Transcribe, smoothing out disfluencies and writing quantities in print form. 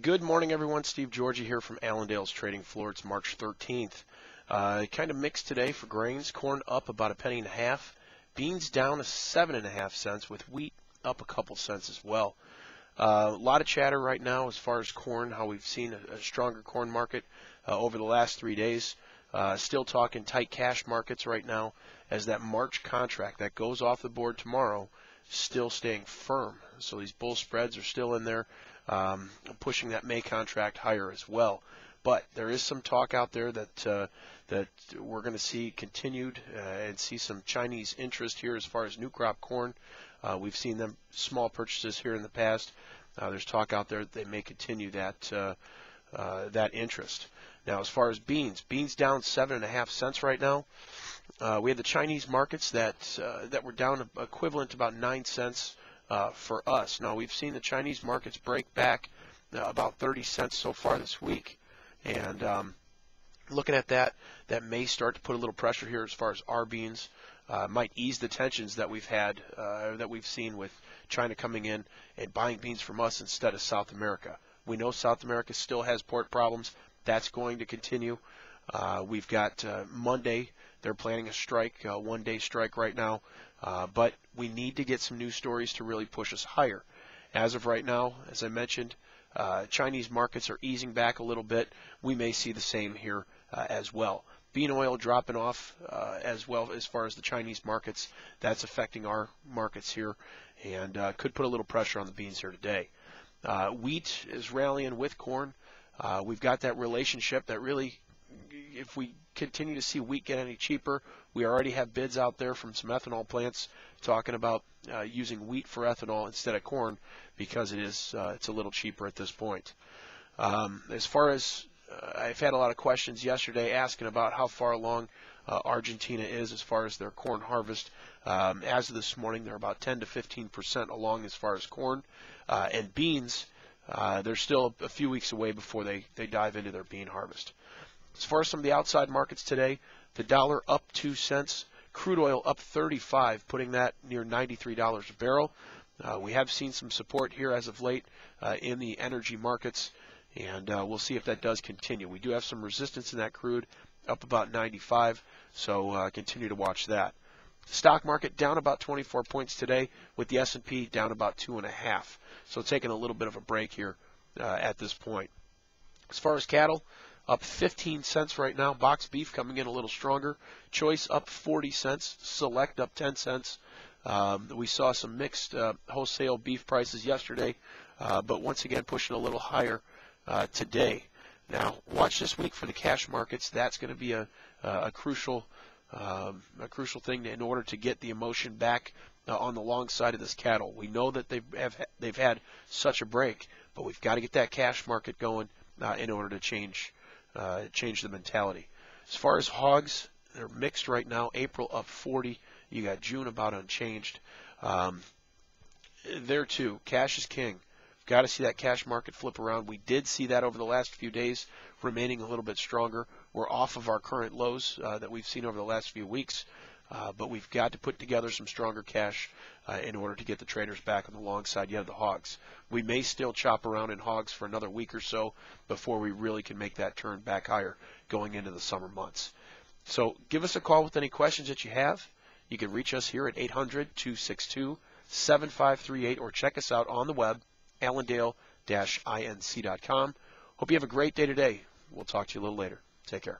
Good morning, everyone. Steve Georgie here from Allendale's trading floor. It's March 13th. Kind of mixed today for grains. Corn up about 1.50 cents. Beans down to 7.5 cents, with wheat up a couple cents as well. A lot of chatter right now as far as corn, how we've seen a stronger corn market over the last 3 days. Still talking tight cash markets right now, as that March contract that goes off the board tomorrow still staying firm. So these bull spreads are still in there, pushing that May contract higher as well. But there is some talk out there that we're going to see continued and see some Chinese interest here as far as new crop corn. We've seen them small purchases here in the past. There's talk out there that they may continue that interest. Now, as far as beans down 7.5 cents right now. We had the Chinese markets that were down equivalent to about 9 cents for us. Now, we've seen the Chinese markets break back about 30 cents so far this week. And looking at that may start to put a little pressure here as far as our beans. Might ease the tensions that we've had, that we've seen with China coming in and buying beans from us instead of South America. We know South America still has port problems. That's going to continue. We've got Monday. They're planning a strike, a one-day strike right now. But we need to get some news stories to really push us higher. As of right now, as I mentioned, Chinese markets are easing back a little bit. We may see the same here as well. Bean oil dropping off as well as far as the Chinese markets. That's affecting our markets here and could put a little pressure on the beans here today. Wheat is rallying with corn. We've got that relationship that really, if we continue to see wheat get any cheaper, we already have bids out there from some ethanol plants talking about using wheat for ethanol instead of corn because it's a little cheaper at this point. As far as I've had a lot of questions yesterday asking about how far along Argentina is as far as their corn harvest. As of this morning, they're about 10 to 15% along as far as corn. And beans, they're still a few weeks away before they dive into their bean harvest. As far as some of the outside markets today, the dollar up 2 cents, crude oil up 35, putting that near $93 a barrel. We have seen some support here as of late in the energy markets, and we'll see if that does continue. We do have some resistance in that crude, up about 95, so continue to watch that. Stock market down about 24 points today, with the S&P down about 2.5. So taking a little bit of a break here at this point. As far as cattle, up 15 cents right now. Box beef coming in a little stronger. Choice up 40 cents. Select up 10 cents. We saw some mixed wholesale beef prices yesterday, but once again pushing a little higher today. Now, watch this week for the cash markets. That's going to be a crucial thing in order to get the emotion back on the long side of this cattle. We know that they've had such a break, but we've got to get that cash market going in order to change the mentality. As far as hogs, they're mixed right now. April up 40. You got June about unchanged. There too, cash is king. Got to see that cash market flip around. We did see that over the last few days, remaining a little bit stronger. We're off of our current lows that we've seen over the last few weeks, but we've got to put together some stronger cash in order to get the traders back on the long side. You have the hogs. We may still chop around in hogs for another week or so before we really can make that turn back higher going into the summer months. So give us a call with any questions that you have. You can reach us here at 800-262-7538 or check us out on the web, allendale-inc.com. Hope you have a great day today. We'll talk to you a little later. Take care.